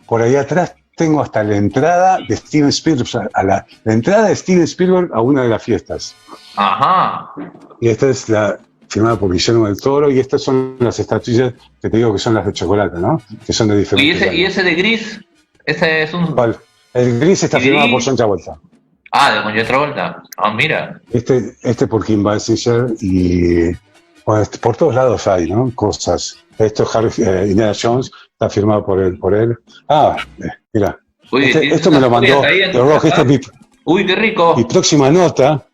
Por ahí atrás tengo hasta la entrada de Steven Spielberg, la entrada de Steven Spielberg a una de las fiestas. Ajá. Y esta es la firmada por Guillermo del Toro, y estas son las estatuillas que te digo que son las de chocolate, ¿no? Que son de diferentes. ¿Y ese de gris? Ese es un... ¿Cuál? El gris está firmado por John Travolta. Ah, de John Travolta. Ah, mira. Este por Kim Basinger y... Bueno, por todos lados hay, ¿no? Cosas. Indiana Jones está firmado por él. Ah, mira. Oye, esto me lo mandó The Rock. Uy, qué rico. Mi próxima nota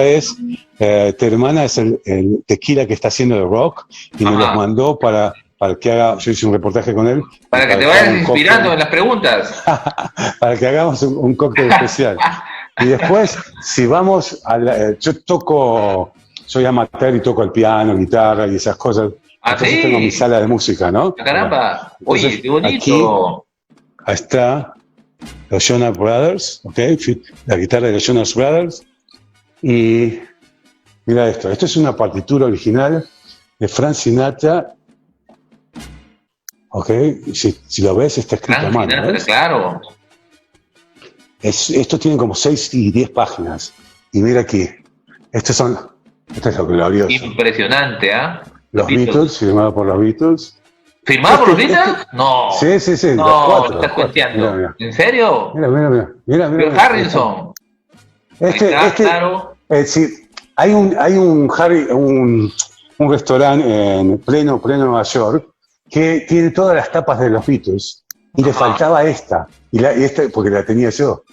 es, tu hermana es el tequila que está haciendo The Rock y me los mandó para que haga, yo hice un reportaje con él. Para que te vayas inspirando en las preguntas. Para que hagamos un cóctel especial. Y después, si vamos yo soy amateur y toco el piano, guitarra y esas cosas. Entonces tengo mi sala de música, ¿no? Caramba, oye, qué bonito. Aquí está los Jonas Brothers, ¿ok? La guitarra de los Jonas Brothers. Y mira esto es una partitura original de Frank Sinatra, ¿ok? Si lo ves, está escrito a mano, ¿ves? Claro. Esto tiene como 6 y 10 páginas. Y mira aquí, este es lo glorioso. Impresionante, ¿ah? Los Beatles, firmado por los Beatles. ¿Firmado por los Beatles? No. Sí. No, estás cuenteando. ¿En serio? Mira. Bill Harrison. Claro. Sí, hay un restaurante en pleno Nueva York que tiene todas las tapas de los Beatles y le faltaba esta. Y esta porque la tenía yo.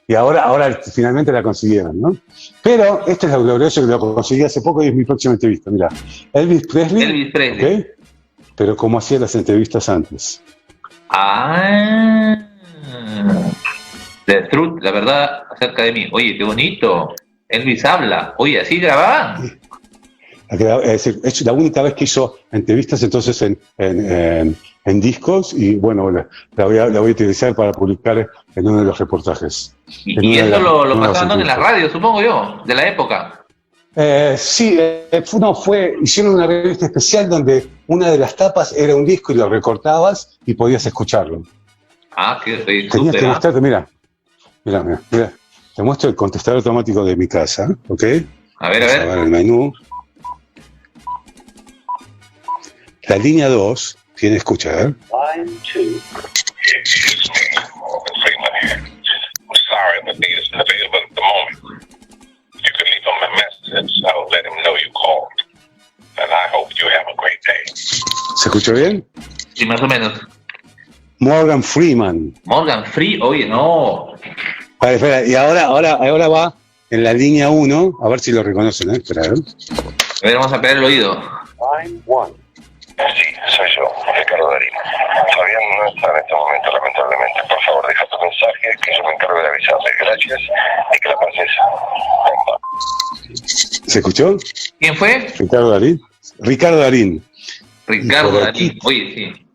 Y ahora finalmente la consiguieron, ¿no? Pero este es lo glorioso que lo conseguí hace poco y es mi próxima entrevista. Mira, Elvis Presley. ¿Okay? Pero como hacía las entrevistas antes. The Truth, la verdad acerca de mí. Oye, qué bonito. Elvis habla. Oye, ¿así grababan? Es la única vez que hizo entrevistas entonces en discos y bueno, la voy a utilizar para publicar en uno de los reportajes. Y eso lo pasaban en la radio, supongo yo, de la época. Sí, hicieron una revista especial donde una de las tapas era un disco y lo recortabas y podías escucharlo. Qué tenías que mostrarte, mira. Te muestro el contestador automático de mi casa, ¿ok? A ver. Vamos a ver el menú. La línea 2 tiene, escucha, ¿eh? Line 2. Excuse me, Morgan Freeman here. I'm sorry, but he isn't available at the moment. You can leave him a message. I'll let him know you called. And I hope you have a great day. ¿Se escuchó bien? Sí, más o menos. Morgan Freeman. Oye, no. Espera, y ahora va en la línea 1, a ver si lo reconocen, ¿eh? Espera, A ver, vamos a pegar el oído. Line 1. Sí, soy yo, Ricardo Darín. Fabián no está en este momento, lamentablemente. Por favor, deja tu mensaje, que yo me encargo de avisarle. Gracias y que la pases bomba. ¿Se escuchó? ¿Quién fue? Ricardo Darín. Ricardo Darín, oye, sí.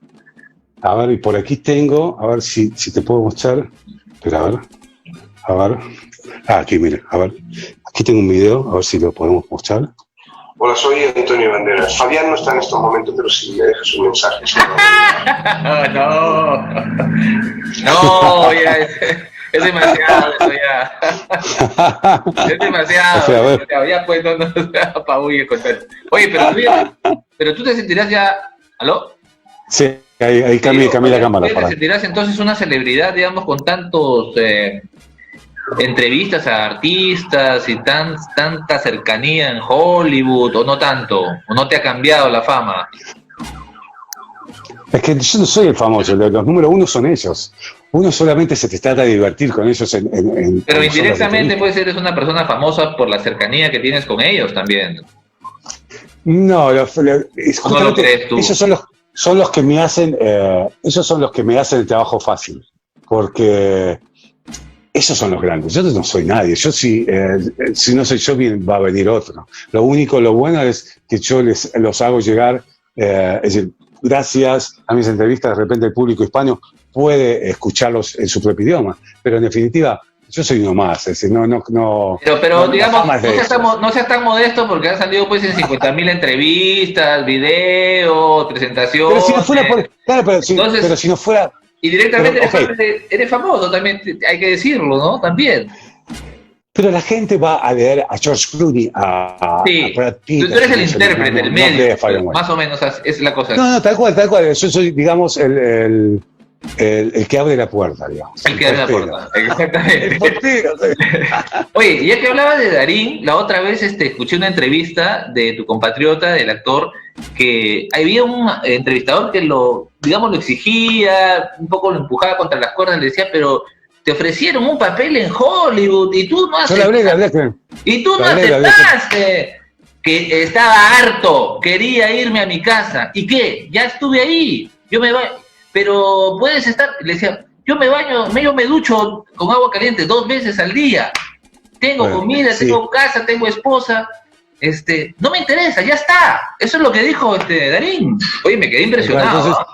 A ver, y por aquí tengo, a ver si te puedo mostrar. Espera, a ver. Aquí, mira, a ver. Aquí tengo un video, a ver si lo podemos mostrar. Hola, soy Antonio Banderas. Fabián no está en este momento, pero si me dejas un mensaje. No, ya es demasiado eso ya. Es demasiado. O sea, ya pues no apabulle con tal. Oye, pero tú te sentirás ya. ¿Aló? Sí, ahí cambié la cámara. ¿Te sentirás entonces una celebridad, digamos, con tantos entrevistas a artistas y tanta cercanía en Hollywood, o no tanto? ¿O no te ha cambiado la fama? Es que yo no soy el famoso, los número uno son ellos. Uno solamente se te trata de divertir con ellos pero indirectamente pues eres una persona famosa por la cercanía que tienes con ellos también. No, ¿No lo crees tú? Esos son los que me hacen el trabajo fácil, porque esos son los grandes. Yo no soy nadie. Yo si no soy yo, va a venir otro. Lo bueno es que yo los hago llegar, es decir, gracias a mis entrevistas, de repente el público hispano puede escucharlos en su propio idioma. Pero en definitiva, yo soy uno más. Es decir, pero digamos, no seas tan modesto porque han salido pues en 50.000 entrevistas, videos, presentaciones. Pero si no fuera por... Claro, pero si no fuera... Y directamente eres famoso también, hay que decirlo, ¿no? También. Pero la gente va a leer a George Clooney, a Brad Pitt. Tú eres el intérprete, el medio, más o menos es la cosa. No, tal cual. Yo soy, digamos, el el que abre la puerta, digamos. El que abre la puerta, exactamente. El portero. Oye, ya que hablabas de Darín, la otra vez escuché una entrevista de tu compatriota, del actor, que había un entrevistador que lo exigía, un poco lo empujaba contra las cuerdas, le decía, pero te ofrecieron un papel en Hollywood y tú no aceptaste. Y tú no aceptaste. Que estaba harto, quería irme a mi casa. ¿Y qué? Ya estuve ahí, yo me voy. Pero puedes estar, le decía, yo me ducho con agua caliente 2 veces al día. Tengo comida, tengo casa, tengo esposa. No me interesa, ya está. Eso es lo que dijo Darín. Oye, me quedé impresionado.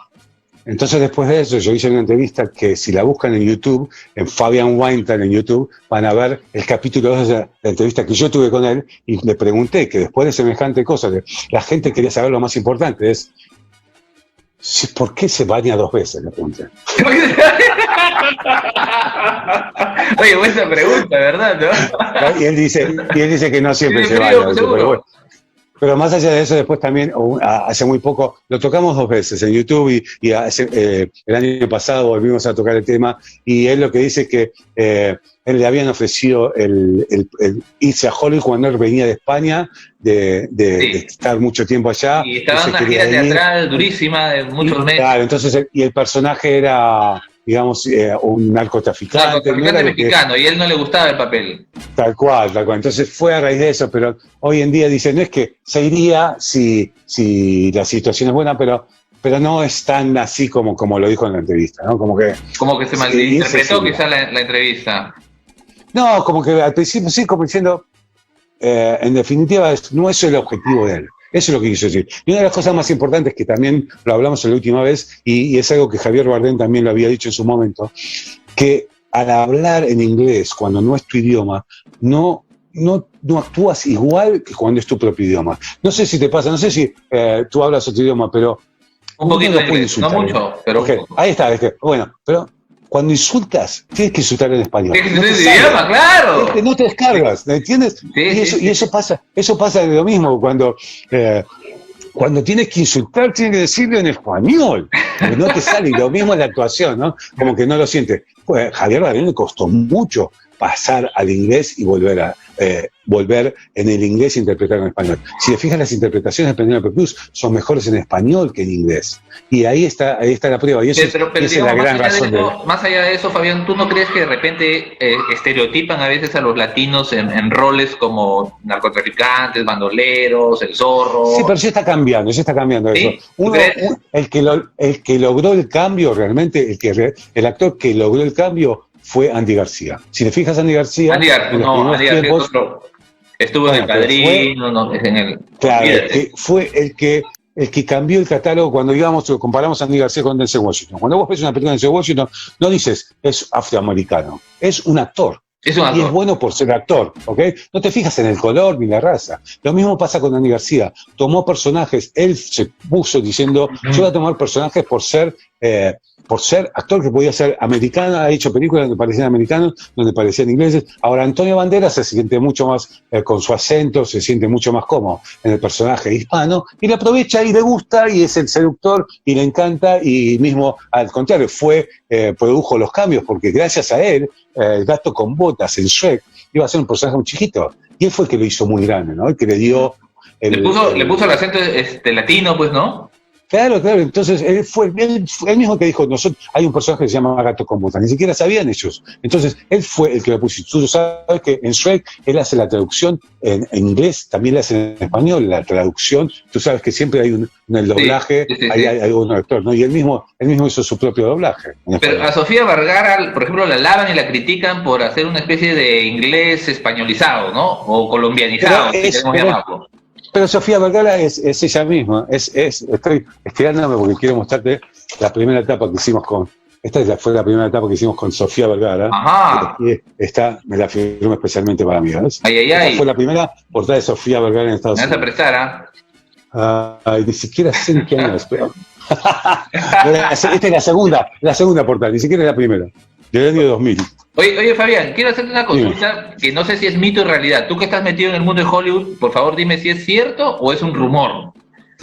Entonces, después de eso, yo hice una entrevista que si la buscan en YouTube, en Fabian Weintraub en YouTube, van a ver el capítulo 2 de la entrevista que yo tuve con él y le pregunté que después de semejante cosa, la gente quería saber lo más importante, es ¿por qué se baña 2 veces? Le pregunté. Oye, buena pregunta, ¿verdad? ¿No? Y él dice que no siempre se baña. Pero más allá de eso, después también, hace muy poco, lo tocamos 2 veces en YouTube y el año pasado volvimos a tocar el tema y él lo que dice es que él le habían ofrecido el irse a Hollywood cuando él venía de España, de estar mucho tiempo allá. Y estaba en una gira teatral durísima de muchos meses. Claro, entonces, y el personaje era, digamos, un narcotraficante. Narcotraficante mexicano, y a él no le gustaba el papel. Tal cual. Entonces fue a raíz de eso, pero hoy en día dicen, no es que se iría si la situación es buena, pero no es tan así como lo dijo en la entrevista, ¿no? Como que se malinterpretó quizás la entrevista. No, como que al principio sí, como diciendo, en definitiva, no es el objetivo de él. Eso es lo que quiso decir. Y una de las cosas más importantes que también lo hablamos la última vez, y es algo que Javier Bardem también lo había dicho en su momento, que al hablar en inglés, cuando no es tu idioma, no actúas igual que cuando es tu propio idioma. No sé si te pasa, no sé si tú hablas otro idioma, pero... Un poquito de inglés, no mucho, pero... Okay, ahí está, bueno, pero... Cuando insultas, tienes que insultar en español. Tienes que insultar en idioma, claro. No te descargas, ¿me entiendes? Sí, y eso pasa de lo mismo. Cuando tienes que insultar, tienes que decirlo en español. Porque no te sale. Y lo mismo en la actuación, ¿no? Como que no lo sientes. Pues Javier Bardem le costó mucho pasar al inglés y volver en el inglés e interpretar en español. Si te fijas, las interpretaciones de Penélope Cruz son mejores en español que en inglés. Y ahí está la prueba. Y eso pero esa es la gran razón. Más allá de eso, Fabián, ¿tú no crees que de repente estereotipan a veces a los latinos en roles como narcotraficantes, bandoleros, el zorro? Sí, pero sí está cambiando ¿Sí? eso. El que logró el cambio realmente, el actor que logró el cambio fue Andy García. Si te fijas, Andy García estuvo en El Padrino, en el... Claro, fue el que cambió el catálogo cuando comparamos a Andy García con Denzel Washington. Cuando vos ves una película de Denzel Washington, no dices, es afroamericano, es un actor. Y es bueno por ser actor, ¿ok? No te fijas en el color ni la raza. Lo mismo pasa con Andy García. Tomó personajes, él se puso diciendo, yo voy a tomar personajes por ser actor que podía ser americano, ha hecho películas donde parecían americanos, donde parecían ingleses. Ahora Antonio Banderas se siente mucho más, con su acento, se siente mucho más cómodo en el personaje hispano, y le aprovecha y le gusta, y es el seductor, y le encanta, y mismo, al contrario, produjo los cambios, porque gracias a él, el gato con botas en Shrek iba a ser un personaje muy chiquito, y él fue el que lo hizo muy grande, ¿no? El que le dio... Le puso el acento latino, pues, ¿no? Claro, entonces él fue él mismo que dijo, hay un personaje que se llama Gato con Botas, ni siquiera sabían ellos. Entonces él fue el que lo puso. Tú sabes que en Shrek él hace la traducción en inglés, también la hace en español, la traducción. Tú sabes que siempre hay en el doblaje, hay un actor, ¿no? Y él mismo hizo su propio doblaje. Pero a Sofía Vergara, por ejemplo, la alaban y la critican por hacer una especie de inglés españolizado, ¿no? O colombianizado, si queremos llamarlo. Pero Sofía Vergara es ella misma. Estoy estirándome porque quiero mostrarte la primera etapa que hicimos fue la primera etapa que hicimos con Sofía Vergara. Ajá. Esta me la firmó especialmente para mí, ¿ves? Esta fue la primera portada de Sofía Vergara en Estados Unidos. Me vas a prestar, ¿ah? Ni siquiera sé en qué año es, pero... Esta es la segunda portada, ni siquiera es la primera. Del año 2000. Oye, Fabián, quiero hacerte una consulta que no sé si es mito o realidad. Tú que estás metido en el mundo de Hollywood, por favor dime si es cierto o es un rumor.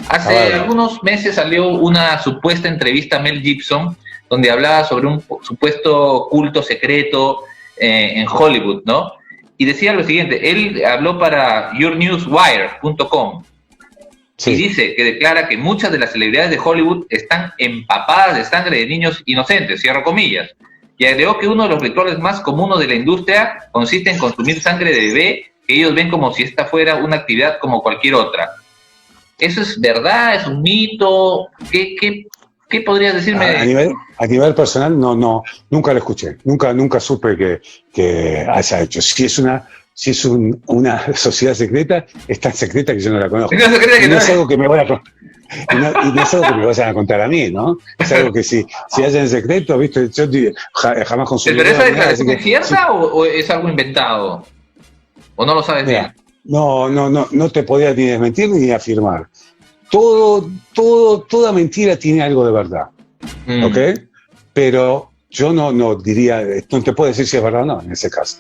Hace algunos meses salió una supuesta entrevista a Mel Gibson donde hablaba sobre un supuesto culto secreto en Hollywood, ¿no? Y decía lo siguiente, él habló para yournewswire.com Sí. y dice que declara que muchas de las celebridades de Hollywood están empapadas de sangre de niños inocentes, cierro comillas, y agregó que uno de los rituales más comunes de la industria consiste en consumir sangre de bebé que ellos ven como si esta fuera una actividad como cualquier otra. ¿Eso es verdad? ¿Es un mito? ¿Qué podrías decirme? A nivel personal, no, nunca lo escuché. Nunca supe que haya hecho. Si es una sociedad secreta, es tan secreta que yo no la conozco. No es algo que me vaya a no es algo que me vayan a contar a mí, ¿no? Es algo que si hacen en secreto, ¿viste? Yo jamás consumí. ¿Pero esa declaración es cierta o es algo inventado? ¿O no lo sabes bien? No te podía ni desmentir ni afirmar. Toda mentira tiene algo de verdad, ¿ok? Pero yo no diría, no te puedo decir si es verdad o no en ese caso.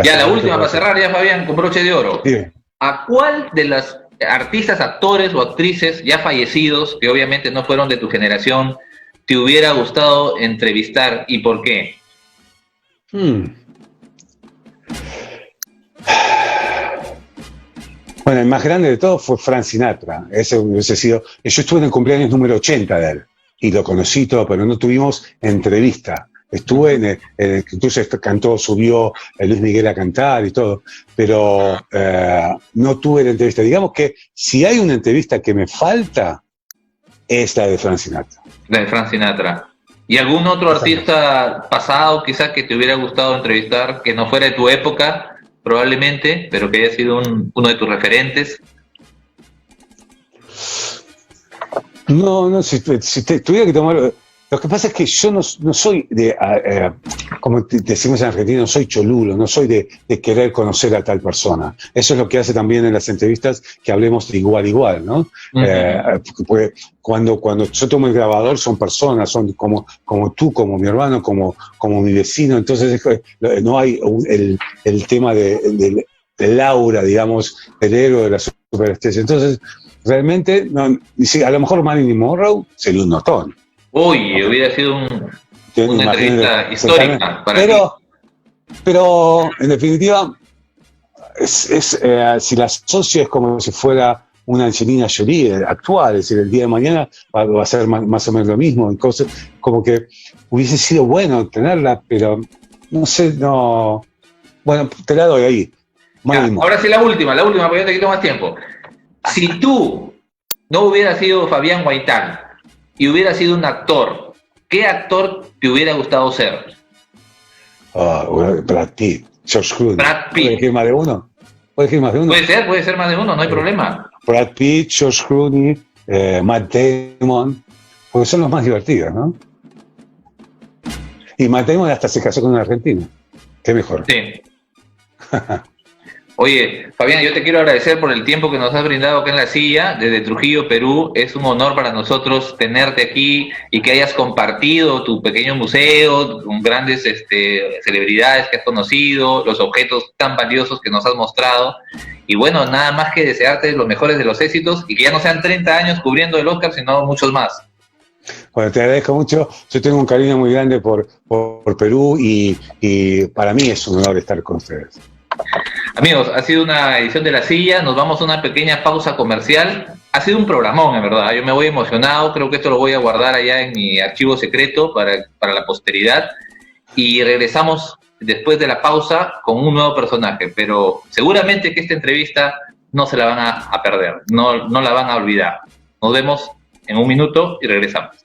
Ya, la última para cerrar, ya Fabián, con broche de oro. Sí. ¿A cuál de las artistas, actores o actrices ya fallecidos, que obviamente no fueron de tu generación, te hubiera gustado entrevistar y por qué? Bueno, el más grande de todos fue Frank Sinatra. Ese hubiese sido. Yo estuve en el cumpleaños número 80 de él y lo conocí todo, pero no tuvimos entrevista. Estuve en el que incluso cantó, subió Luis Miguel a cantar y todo, pero no tuve la entrevista. Digamos que si hay una entrevista que me falta, es la de Frank Sinatra. La de Frank Sinatra. ¿Y algún otro artista pasado quizás que te hubiera gustado entrevistar, que no fuera de tu época? Probablemente, pero que haya sido uno de tus referentes. No, si tuviera que tomar. Lo que pasa es que yo no soy de, como decimos en Argentina, no soy cholulo, no soy de querer conocer a tal persona. Eso es lo que hace también en las entrevistas, que hablemos de igual a igual, ¿no? Porque cuando yo tomo el grabador son personas, son como tú, como mi hermano, como mi vecino, entonces no hay el tema del aura, digamos, del héroe, de la superestrella. Entonces, realmente, a lo mejor Marilyn Monroe sería un notón. Uy, hubiera sido una entrevista histórica para ti. Pero, en definitiva, si la asocio es como si fuera una Angelina Jolie actual, es decir, el día de mañana va a ser más o menos lo mismo, entonces, como que hubiese sido bueno tenerla, pero no sé, no. Bueno, te la doy ahí. Ya, ahora sí la última, porque yo te quito más tiempo. Si tú no hubieras sido Fabián Guaitán y hubiera sido un actor, ¿qué actor te hubiera gustado ser? Brad Pitt, George Clooney. Brad Pitt. ¿Puedes elegir más de uno? Puede ser más de uno, no hay problema. Brad Pitt, George Clooney, Matt Damon, porque son los más divertidos, ¿no? Y Matt Damon hasta se casó con una argentina. ¿Qué mejor? Sí. Oye, Fabián, yo te quiero agradecer por el tiempo que nos has brindado acá en La Silla, desde Trujillo, Perú. Es un honor para nosotros tenerte aquí y que hayas compartido tu pequeño museo con grandes celebridades que has conocido, los objetos tan valiosos que nos has mostrado. Y bueno, nada más que desearte los mejores de los éxitos y que ya no sean 30 años cubriendo el Oscar, sino muchos más. Bueno, te agradezco mucho. Yo tengo un cariño muy grande por Perú y para mí es un honor estar con ustedes. Amigos, ha sido una edición de La Silla, nos vamos a una pequeña pausa comercial. Ha sido un programón, en verdad, yo me voy emocionado, creo que esto lo voy a guardar allá en mi archivo secreto para la posteridad y regresamos después de la pausa con un nuevo personaje, pero seguramente que esta entrevista no se la van a perder, no la van a olvidar. Nos vemos en un minuto y regresamos.